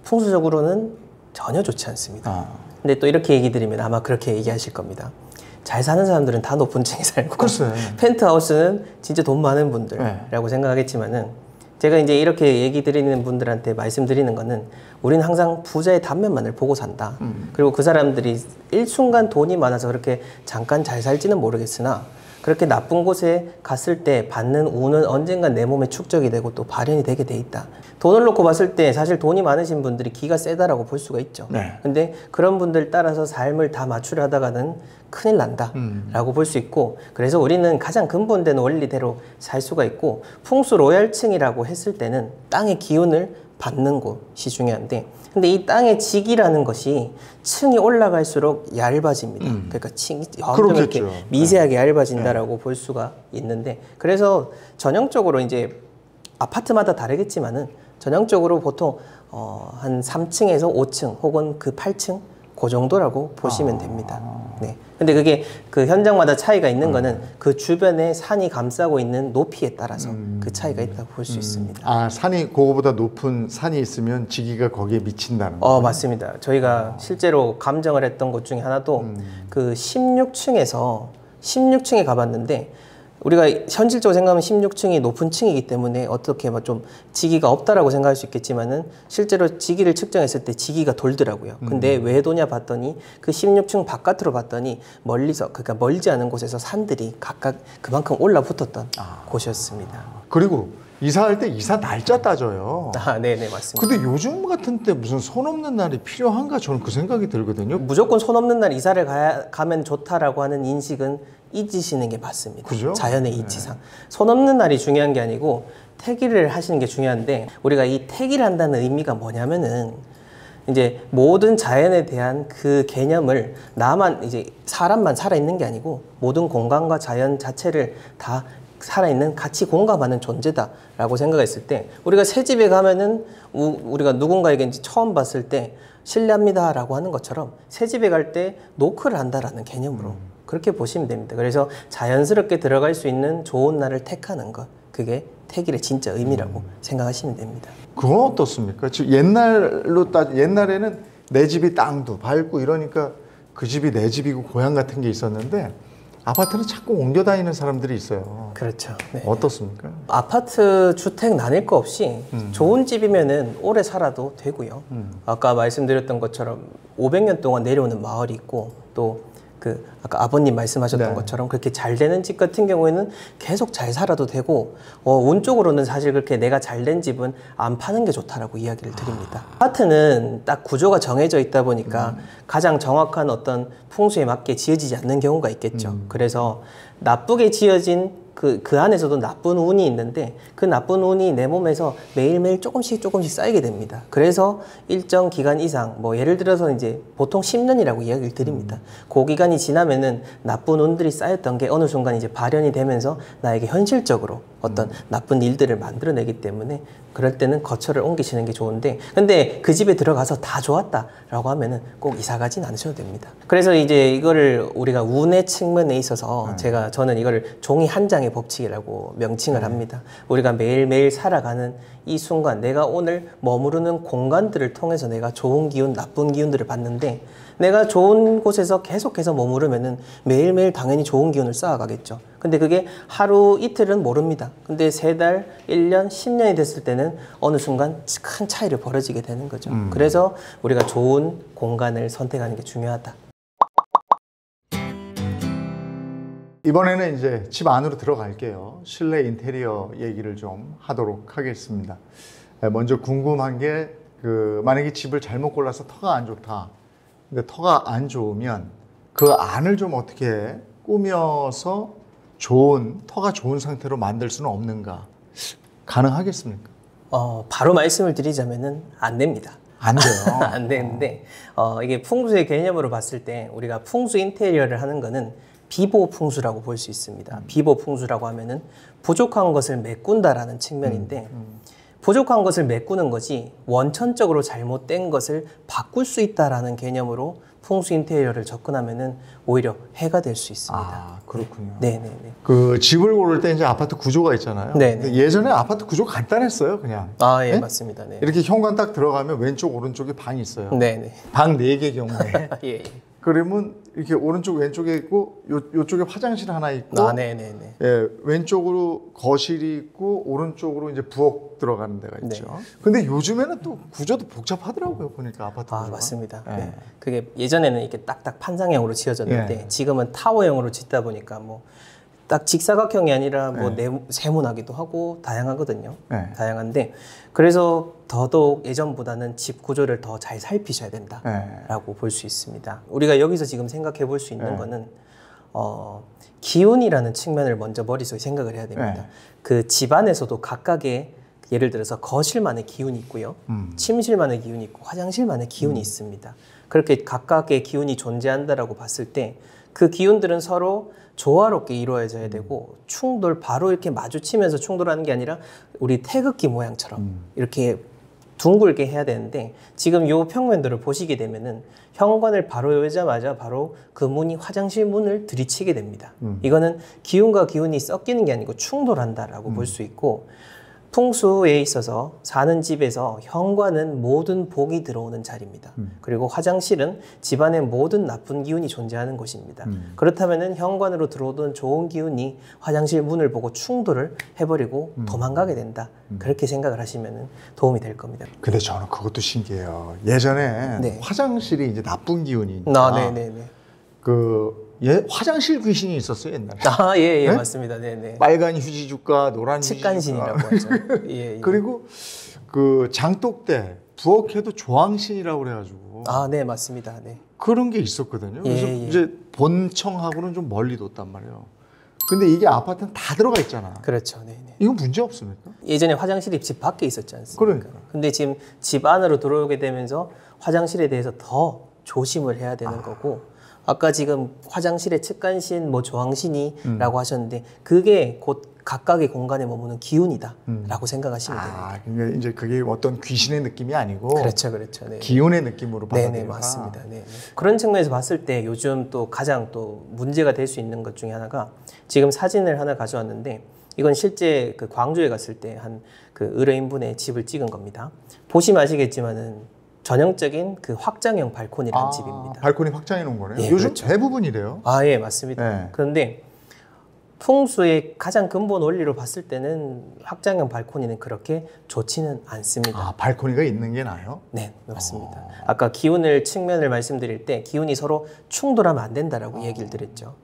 풍수적으로는 전혀 좋지 않습니다. 근데 또 이렇게 얘기 드리면 아마 그렇게 얘기하실 겁니다. 잘 사는 사람들은 다 높은 층에 살고 글쎄. 펜트하우스는 진짜 돈 많은 분들이라고 생각하겠지만은 제가 이제 이렇게 얘기 드리는 분들한테 말씀드리는 거는 우리는 항상 부자의 단면만을 보고 산다. 그리고 그 사람들이 일순간 돈이 많아서 그렇게 잠깐 잘 살지는 모르겠으나 그렇게 나쁜 곳에 갔을 때 받는 운은 언젠간 내 몸에 축적이 되고 또 발현이 되게 돼 있다. 돈을 놓고 봤을 때 사실 돈이 많으신 분들이 기가 세다라고 볼 수가 있죠. 네. 근데 그런 분들 따라서 삶을 다 맞추려 하다가는 큰일 난다 라고 볼 수 있고, 그래서 우리는 가장 근본된 원리대로 살 수가 있고, 풍수 로얄층이라고 했을 때는 땅의 기운을 받는 곳이 중요한데, 근데 이 땅의 직이라는 것이 층이 올라갈수록 얇아집니다. 그러니까 층이 점점 이렇게 미세하게 얇아진다라고 볼 수가 있는데, 그래서 전형적으로 이제 아파트마다 다르겠지만은 전형적으로 보통 한 3층에서 5층 혹은 그 8층 그 정도라고 보시면 됩니다. 네. 근데 그게 그 현장마다 차이가 있는 거는 그 주변에 산이 감싸고 있는 높이에 따라서 그 차이가 있다고 볼 수 있습니다. 산이 그거보다 높은 산이 있으면 지기가 거기에 미친다는 거예요? 맞습니다. 저희가 실제로 감정을 했던 곳 중에 하나도 그 16층에 가봤는데, 우리가 현실적으로 생각하면 16층이 높은 층이기 때문에 어떻게 막 좀 지기가 없다라고 생각할 수 있겠지만은 실제로 지기를 측정했을 때 지기가 돌더라고요. 근데 왜 도냐 봤더니 그 16층 바깥으로 봤더니 멀리서, 그러니까 멀지 않은 곳에서 산들이 각각 그만큼 올라붙었던 곳이었습니다. 그리고 이사할 때 이사 날짜 따져요. 네네, 맞습니다. 근데 요즘 같은 때 무슨 손 없는 날이 필요한가 저는 그 생각이 들거든요. 무조건 손 없는 날 이사를 가면 좋다라고 하는 인식은 잊으시는 게 맞습니다. 그죠? 자연의 이치상. 손 없는 날이 중요한 게 아니고 태기를 하시는 게 중요한데, 우리가 이 태기를 한다는 의미가 뭐냐면은 이제 모든 자연에 대한 그 개념을 나만, 이제 사람만 살아있는 게 아니고 모든 공간과 자연 자체를 다 살아있는, 같이 공감하는 존재다라고 생각했을 때, 우리가 새 집에 가면은 우리가 누군가에게 이제 처음 봤을 때 실례합니다라고 하는 것처럼 새 집에 갈 때 노크를 한다라는 개념으로 그렇게 보시면 됩니다. 그래서 자연스럽게 들어갈 수 있는 좋은 날을 택하는 것, 그게 태길의 진짜 의미라고 생각하시면 됩니다. 그건 어떻습니까? 옛날에는 내 집이 땅도 밟고 이러니까 그 집이 내 집이고 고향 같은 게 있었는데 아파트는 자꾸 옮겨 다니는 사람들이 있어요. 그렇죠. 네. 어떻습니까? 아파트 주택 나뉠 거 없이 좋은 집이면은 오래 살아도 되고요. 아까 말씀드렸던 것처럼 500년 동안 내려오는 마을이 있고, 또 그 아까 아버님 말씀하셨던 네. 것처럼 그렇게 잘 되는 집 같은 경우에는 계속 잘 살아도 되고 운 쪽으로는 사실 그렇게 내가 잘 된 집은 안 파는 게 좋다라고 이야기를 드립니다. 아파트는 딱 구조가 정해져 있다 보니까 가장 정확한 어떤 풍수에 맞게 지어지지 않는 경우가 있겠죠. 그래서 나쁘게 지어진 그 안에서도 나쁜 운이 있는데 그 나쁜 운이 내 몸에서 매일매일 조금씩 쌓이게 됩니다. 그래서 일정 기간 이상, 뭐 예를 들어서 이제 보통 10년이라고 이야기를 드립니다. 그 기간이 지나면은 나쁜 운들이 쌓였던 게 어느 순간 이제 발현이 되면서 나에게 현실적으로 어떤 나쁜 일들을 만들어내기 때문에 그럴 때는 거처를 옮기시는 게 좋은데, 근데 그 집에 들어가서 다 좋았다라고 하면은 꼭 이사 가진 않으셔도 됩니다. 그래서 이제 이거를 우리가 운의 측면에 있어서 저는 이거를 종이 한 장의 법칙이라고 명칭을 합니다. 우리가 매일매일 살아가는 이 순간 내가 오늘 머무르는 공간들을 통해서 내가 좋은 기운, 나쁜 기운들을 받는데, 내가 좋은 곳에서 계속해서 머무르면은 매일매일 당연히 좋은 기운을 쌓아가겠죠. 근데 그게 하루 이틀은 모릅니다. 근데 3달, 1년, 10년이 됐을 때는 어느 순간 큰 차이를 벌어지게 되는 거죠. 그래서 우리가 좋은 공간을 선택하는 게 중요하다. 이번에는 이제 집 안으로 들어갈게요. 실내 인테리어 얘기를 좀 하도록 하겠습니다. 먼저 궁금한 게 만약에 집을 잘못 골라서 터가 안 좋다. 근데 터가 안 좋으면 그 안을 좀 어떻게 꾸며서 터가 좋은 상태로 만들 수는 없는가? 가능하겠습니까? 바로 말씀을 드리자면은 안 됩니다. 안 돼요. 안 되는데 이게 풍수의 개념으로 봤을 때 우리가 풍수 인테리어를 하는 거는 비보 풍수라고 볼 수 있습니다. 비보 풍수라고 하면은 부족한 것을 메꾼다라는 측면인데 부족한 것을 메꾸는 것이 원천적으로 잘못된 것을 바꿀 수 있다라는 개념으로 풍수 인테리어를 접근하면은 오히려 해가 될 수 있습니다. 아, 그렇군요. 네네네. 그 집을 고를 때 이제 아파트 구조가 있잖아요. 네네. 근데 예전에 아파트 구조가 간단했어요, 그냥. 아, 예, 네? 맞습니다. 네. 이렇게 현관 딱 들어가면 왼쪽 오른쪽에 방이 있어요. 네네. 방 4개 경우에. 예, 예. 그러면 이렇게 오른쪽 왼쪽에 있고 요쪽에 화장실 하나 있고 네네네. 예, 왼쪽으로 거실이 있고 오른쪽으로 이제 부엌 들어가는 데가 있죠. 네. 근데 요즘에는 또 구조도 복잡하더라고요, 보니까 아파트 구조가. 맞습니다. 예. 네. 그게 예전에는 이렇게 딱딱 판상형으로 지어졌는데 예. 지금은 타워형으로 짓다 보니까 뭐 딱 직사각형이 아니라 뭐 세모나기도 하고 다양하거든요. 네. 다양한데 그래서 더더욱 예전보다는 집 구조를 더 잘 살피셔야 된다라고 볼 수 있습니다. 우리가 여기서 지금 생각해 볼 수 있는 거는 기운이라는 측면을 먼저 머릿속에 생각을 해야 됩니다. 그 집안에서도 각각의 예를 들어서 거실만의 기운이 있고요. 침실만의 기운이 있고 화장실만의 기운이 있습니다. 그렇게 각각의 기운이 존재한다라고 봤을 때 그 기운들은 서로 조화롭게 이루어져야 되고 바로 이렇게 마주치면서 충돌하는 게 아니라 우리 태극기 모양처럼 이렇게 둥글게 해야 되는데 지금 요 평면들을 보시게 되면은 현관을 바로 열자마자 바로 그 문이 화장실 문을 들이치게 됩니다. 이거는 기운과 기운이 섞이는 게 아니고 충돌한다라고 볼 수 있고 풍수에 있어서 사는 집에서 현관은 모든 복이 들어오는 자리입니다. 그리고 화장실은 집안의 모든 나쁜 기운이 존재하는 곳입니다. 그렇다면은 현관으로 들어오던 좋은 기운이 화장실 문을 보고 충돌을 해버리고 도망가게 된다. 그렇게 생각을 하시면 도움이 될 겁니다. 근데 저는 그것도 신기해요. 예전에 화장실이 이제 나쁜 기운이 네네네. 화장실 귀신이 있었어요, 옛날에. 예, 네? 맞습니다. 네네. 빨간 휴지주가, 노란 측간신이라고 하죠. 예. 그리고 그 장독대, 부엌에도 조항신이라고 그래가지고. 네, 맞습니다. 네. 그런 게 있었거든요. 그래서 이제 본청하고는 좀 멀리 뒀단 말이에요. 근데 이게 아파트는 다 들어가 있잖아. 그렇죠. 네네. 이건 문제 없습니까? 예전에 화장실이 집 밖에 있었지 않습니까? 그러니까. 근데 지금 집 안으로 들어오게 되면서 화장실에 대해서 더 조심을 해야 되는 거고 아까 지금 화장실에 측간신, 조항신이라고 하셨는데 그게 곧 각각의 공간에 머무는 기운이다라고 생각하시면 됩니다. 그러니까 이제 그게 어떤 귀신의 느낌이 아니고 그렇죠. 네. 기운의 느낌으로 받아들여라. 네네, 맞습니다. 네. 그런 측면에서 봤을 때 요즘 또 가장 또 문제가 될 수 있는 것 중에 하나가 지금 사진을 하나 가져왔는데 이건 실제 그 광주에 갔을 때 한 그 의뢰인분의 집을 찍은 겁니다. 보시면 아시겠지만은 전형적인 그 확장형 발코니라는 집입니다. 발코니 확장해 놓은 거네요. 예, 요즘 그렇죠. 대부분이래요. 예, 맞습니다. 네. 그런데 풍수의 가장 근본 원리로 봤을 때는 확장형 발코니는 그렇게 좋지는 않습니다. 아, 발코니가 있는 게 나아요? 네, 맞습니다. 아까 기운을 측면을 말씀드릴 때 기운이 서로 충돌하면 안 된다라고 얘기를 드렸죠.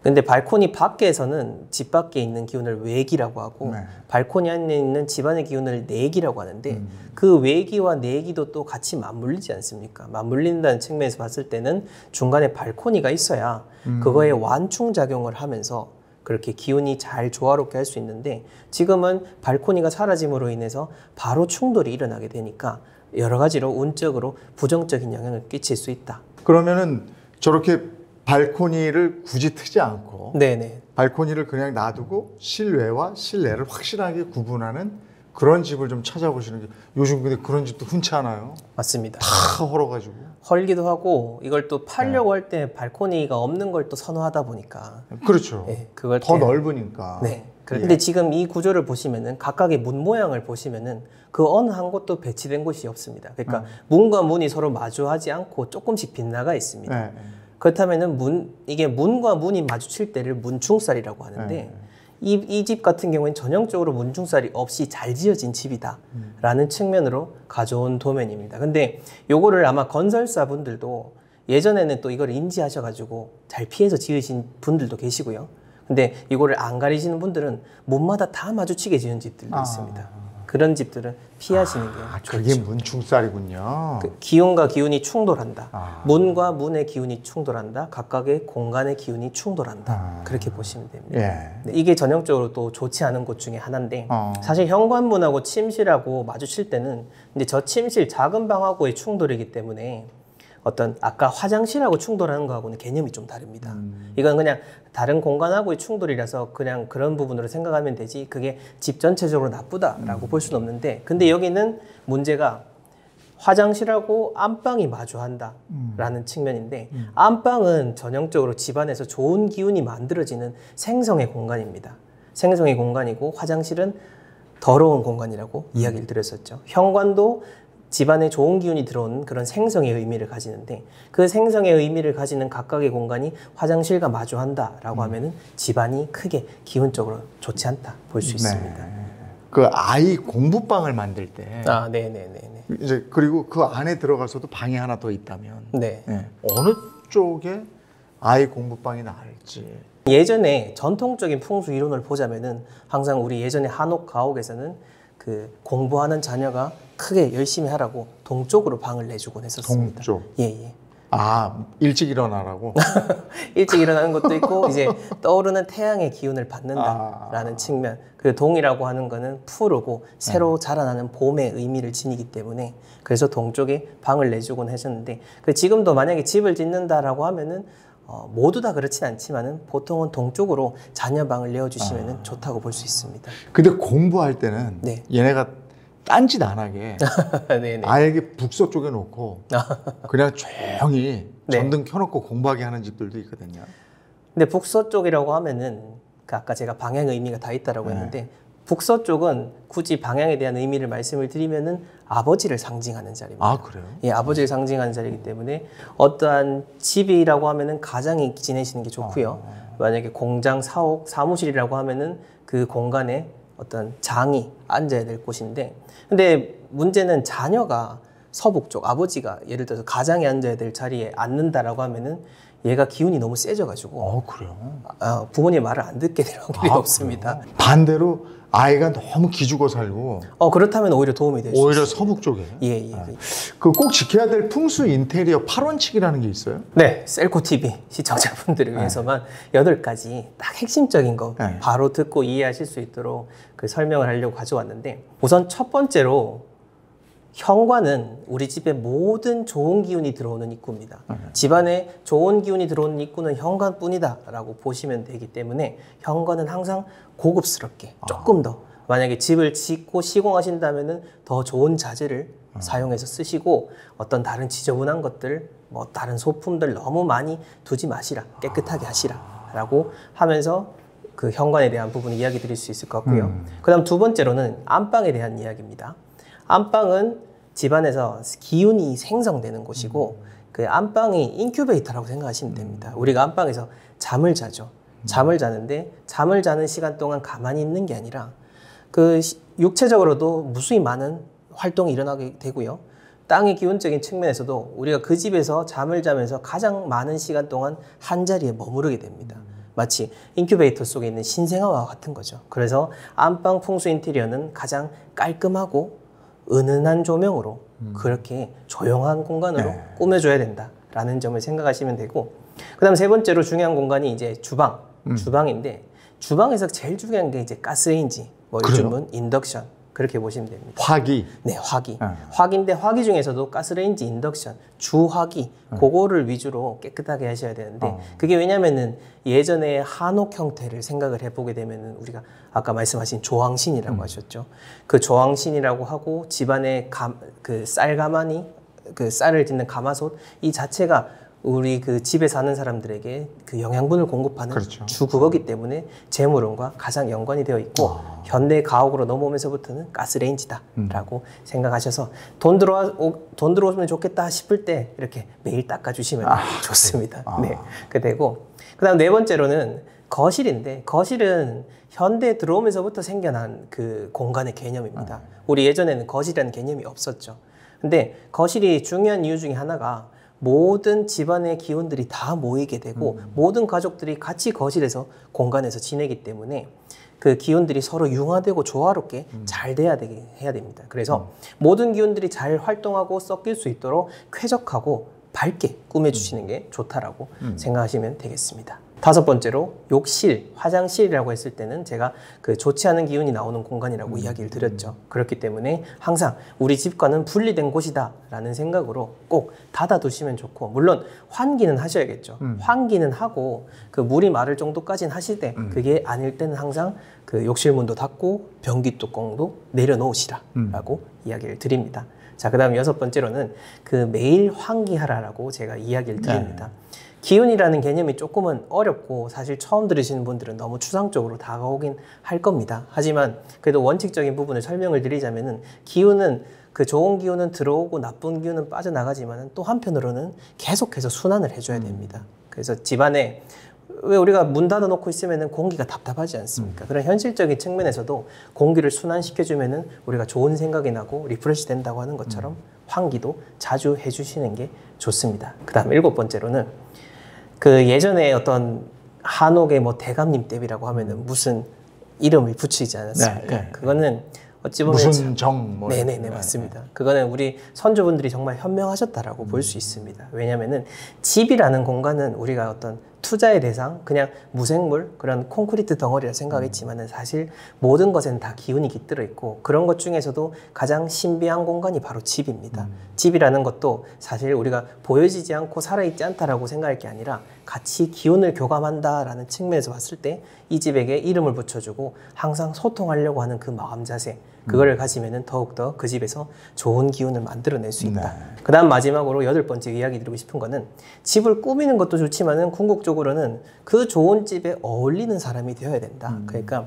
근데 발코니 밖에서는 집 밖에 있는 기운을 외기라고 하고 네. 발코니 안에 있는 집안의 기운을 내기라고 하는데 그 외기와 내기도 또 같이 맞물리지 않습니까? 맞물린다는 측면에서 봤을 때는 중간에 발코니가 있어야 그거에 완충작용을 하면서 그렇게 기운이 잘 조화롭게 할 수 있는데 지금은 발코니가 사라짐으로 인해서 바로 충돌이 일어나게 되니까 여러 가지로 운적으로 부정적인 영향을 끼칠 수 있다. 그러면은 저렇게 발코니를 굳이 트지 않고 네네. 발코니를 그냥 놔두고 실외와 실내를 확실하게 구분하는 그런 집을 좀 찾아보시는 게 요즘 근데 그런 집도 흔치 않아요. 맞습니다. 다 헐어가지고. 헐기도 하고 이걸 또 팔려고 할 때 발코니가 없는 걸 또 선호하다 보니까 그렇죠. 네, 그걸 더 때- 넓으니까. 네. 근데 지금 이 구조를 보시면은 각각의 문 모양을 보시면은 그 어느 한 곳도 배치된 곳이 없습니다. 그러니까 문과 문이 서로 마주하지 않고 조금씩 빗나가 있습니다. 네. 그렇다면은 이게 문과 문이 마주칠 때를 문충살이라고 하는데 이 집 같은 경우에는 전형적으로 문충살이 없이 잘 지어진 집이다라는 측면으로 가져온 도면입니다. 근데 요거를 아마 건설사 분들도 예전에는 또 이걸 인지하셔가지고 잘 피해서 지으신 분들도 계시고요. 근데 이거를 안 가리시는 분들은 문마다 다 마주치게 지은 집들도 있습니다. 그런 집들은 피하시는 게 좋죠. 그게 문충살이군요. 그 기운과 기운이 충돌한다. 아. 문과 문의 기운이 충돌한다. 각각의 공간의 기운이 충돌한다. 그렇게 보시면 됩니다. 예. 근데 이게 전형적으로 또 좋지 않은 곳 중에 하나인데 사실 현관문하고 침실하고 마주칠 때는 이제 저 침실 작은 방하고의 충돌이기 때문에 어떤 아까 화장실하고 충돌하는 거하고는 개념이 좀 다릅니다. 이건 그냥 다른 공간하고의 충돌이라서 그냥 그런 부분으로 생각하면 되지 그게 집 전체적으로 나쁘다라고 볼 수는 없는데 근데 여기는 문제가 화장실하고 안방이 마주한다라는 측면인데 안방은 전형적으로 집안에서 좋은 기운이 만들어지는 생성의 공간입니다. 생성의 공간이고 화장실은 더러운 공간이라고 이야기를 드렸었죠. 현관도 집안에 좋은 기운이 들어오는 그런 생성의 의미를 가지는데 그 생성의 의미를 가지는 각각의 공간이 화장실과 마주한다라고 하면은 집안이 크게 기운적으로 좋지 않다 볼 수 있습니다. 그 아이 공부방을 만들 때 아, 네네네. 이제 그리고 그 안에 들어가서도 방이 하나 더 있다면 네. 어느 쪽에 아이 공부방이 나을지. 예전에 전통적인 풍수 이론을 보자면은 항상 우리 예전에 한옥 가옥에서는 그 공부하는 자녀가 크게 열심히 하라고 동쪽으로 방을 내주곤 했었습니다. 동쪽. 예. 아, 일찍 일어나라고? 일찍 일어나는 것도 있고 이제 떠오르는 태양의 기운을 받는다라는 측면. 그리고 동이라고 하는 거는 푸르고 새로 자라나는 봄의 의미를 지니기 때문에 그래서 동쪽에 방을 내주곤 하셨는데 지금도 만약에 집을 짓는다라고 하면은 모두 다 그렇진 않지만은 보통은 동쪽으로 자녀 방을 내어주시면은 좋다고 볼 수 있습니다. 근데 공부할 때는 네. 얘네가 딴짓 안 하게 네네. 아예 북서 쪽에 놓고 그냥 조용히 네. 전등 켜놓고 공부하게 하는 집들도 있거든요. 근데 북서쪽이라고 하면은 그 아까 제가 방향의 의미가 다 있다라고 했는데 북서쪽은 굳이 방향에 대한 의미를 말씀을 드리면은 아버지를 상징하는 자리입니다. 아, 그래요? 예, 아버지를 상징하는 자리이기 때문에 어떠한 집이라고 하면은 가장이 지내시는 게 좋고요. 만약에 공장, 사옥, 사무실이라고 하면은 그 공간에 어떤 장이 앉아야 될 곳인데 근데 문제는 자녀가 서북쪽 아버지가 예를 들어서 가장이 앉아야 될 자리에 앉는다라고 하면은 얘가 기운이 너무 세져가지고 그래요? 부모님 말을 안 듣게 될 확률이 높습니다. 그래요? 반대로 아이가 너무 기죽어 살고 그렇다면 오히려 도움이 될 수 있어요. 오히려 서북 쪽에. 예. 그 꼭 지켜야 될 풍수 인테리어 8원칙이라는 게 있어요? 네, 셀코 TV 시청자분들을 위해서만 8가지 딱 핵심적인 거 네. 바로 듣고 이해하실 수 있도록 그 설명을 하려고 가져왔는데 우선 첫 번째로 현관은 우리 집에 모든 좋은 기운이 들어오는 입구입니다. 집안에 좋은 기운이 들어오는 입구는 현관뿐이다 라고 보시면 되기 때문에 현관은 항상 고급스럽게 조금 더 만약에 집을 짓고 시공하신다면 더 좋은 자재를 사용해서 쓰시고 어떤 다른 지저분한 것들 뭐 다른 소품들 너무 많이 두지 마시라 깨끗하게 하시라 라고 하면서 그 현관에 대한 부분 이야기 드릴 수 있을 것 같고요. 그 다음 두 번째로는 안방에 대한 이야기입니다. 안방은 집안에서 기운이 생성되는 곳이고 그 안방이 인큐베이터라고 생각하시면 됩니다. 우리가 안방에서 잠을 자죠. 잠을 자는데 잠을 자는 시간 동안 가만히 있는 게 아니라 그 육체적으로도 무수히 많은 활동이 일어나게 되고요. 땅의 기운적인 측면에서도 우리가 그 집에서 잠을 자면서 가장 많은 시간 동안 한 자리에 머무르게 됩니다. 마치 인큐베이터 속에 있는 신생아와 같은 거죠. 그래서 안방 풍수 인테리어는 가장 깔끔하고 은은한 조명으로 그렇게 조용한 공간으로 꾸며줘야 된다라는 점을 생각하시면 되고, 그 다음 세 번째로 중요한 공간이 이제 주방인데, 주방에서 제일 중요한 게 이제 가스레인지, 뭐 요즘은 인덕션, 그렇게 보시면 됩니다. 화기. 네, 화기. 화기인데 화기 중에서도 가스레인지, 인덕션, 주화기, 그거를 위주로 깨끗하게 하셔야 되는데, 그게 왜냐면은 예전에 한옥 형태를 생각을 해보게 되면은 우리가 아까 말씀하신 조항신이라고 하셨죠. 그 조항신이라고 하고 집안에 그 쌀가마니, 그 쌀을 짓는 가마솥, 이 자체가 우리 그 집에 사는 사람들에게 그 영양분을 공급하는 그렇죠. 주그거기 때문에 재물운과 가장 연관이 되어 있고, 현대 가옥으로 넘어오면서부터는 가스레인지다라고 생각하셔서 돈 들어오면 좋겠다 싶을 때 이렇게 매일 닦아주시면 좋습니다. 네, 그 되고, 그다음 네 번째로는 거실인데, 거실은 현대에 들어오면서부터 생겨난 그 공간의 개념입니다. 우리 예전에는 거실이라는 개념이 없었죠. 근데 거실이 중요한 이유 중에 하나가 모든 집안의 기운들이 다 모이게 되고 모든 가족들이 같이 거실에서 공간에서 지내기 때문에 그 기운들이 서로 융화되고 조화롭게 잘 돼야 해야 됩니다. 그래서 모든 기운들이 잘 활동하고 섞일 수 있도록 쾌적하고 밝게 꾸며주시는 게 좋다라고 생각하시면 되겠습니다. 다섯 번째로 욕실, 화장실이라고 했을 때는 제가 그 좋지 않은 기운이 나오는 공간이라고 이야기를 드렸죠. 그렇기 때문에 항상 우리 집과는 분리된 곳이다 라는 생각으로 꼭 닫아두시면 좋고, 물론 환기는 하셔야겠죠. 환기는 하고 그 물이 마를 정도까지는 하시되 그게 아닐 때는 항상 그 욕실 문도 닫고 변기 뚜껑도 내려놓으시라 라고 이야기를 드립니다. 자, 그 다음 여섯 번째로는 그 매일 환기하라라고 제가 이야기를 드립니다. 기운이라는 개념이 조금은 어렵고 사실 처음 들으시는 분들은 너무 추상적으로 다가오긴 할 겁니다. 하지만 그래도 원칙적인 부분을 설명을 드리자면은, 기운은 그 좋은 기운은 들어오고 나쁜 기운은 빠져나가지만은 또 한편으로는 계속해서 순환을 해줘야 됩니다. 그래서 집안에 왜 우리가 문 닫아놓고 있으면은 공기가 답답하지 않습니까? 그런 현실적인 측면에서도 공기를 순환시켜주면은 우리가 좋은 생각이 나고 리프레시 된다고 하는 것처럼 환기도 자주 해주시는 게 좋습니다. 그 다음 일곱 번째로는 그 예전에 어떤 한옥의 뭐 대감님 댁이라고 하면은 무슨 이름을 붙이지 않았습니까? 그거는 어찌 보면 무슨 정 뭐. 네네네, 맞습니다. 그거는 우리 선조분들이 정말 현명하셨다라고 볼 수 있습니다. 왜냐면은 집이라는 공간은 우리가 어떤 투자의 대상, 그냥 무생물, 그런 콘크리트 덩어리라 생각했지만은 사실 모든 것에는 다 기운이 깃들어 있고, 그런 것 중에서도 가장 신비한 공간이 바로 집입니다. 집이라는 것도 사실 우리가 보여지지 않고 살아있지 않다라고 생각할 게 아니라 같이 기운을 교감한다라는 측면에서 봤을 때 이 집에게 이름을 붙여주고 항상 소통하려고 하는 그 마음 자세, 그거를 가지면은 더욱더 그 집에서 좋은 기운을 만들어낼 수 있다. 그 다음 마지막으로 여덟 번째 이야기 드리고 싶은 거는, 집을 꾸미는 것도 좋지만은 궁극적으로는 그 좋은 집에 어울리는 사람이 되어야 된다. 그러니까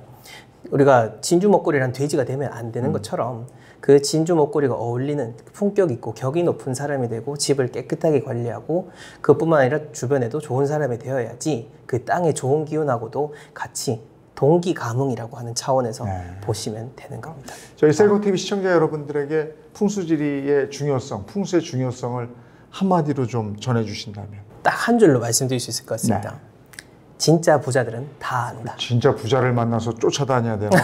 우리가 진주 먹거리란 돼지가 되면 안 되는 것처럼 그 진주 먹거리가 어울리는 품격 있고 격이 높은 사람이 되고 집을 깨끗하게 관리하고, 그뿐만 아니라 주변에도 좋은 사람이 되어야지 그 땅의 좋은 기운하고도 같이 동기감흥이라고 하는 차원에서 보시면 되는 겁니다. 저희 셀공TV 시청자 여러분들에게 풍수지리의 중요성, 풍수의 중요성을 한마디로 좀 전해주신다면? 딱 한 줄로 말씀드릴 수 있을 것 같습니다. 진짜 부자들은 다 안다. 진짜 부자를 만나서 쫓아다녀야 되나?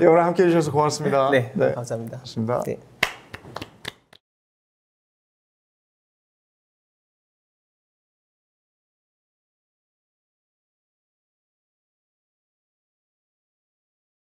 예, 오늘 함께 해주셔서 고맙습니다. 네, 감사합니다. 고맙습니다. 네.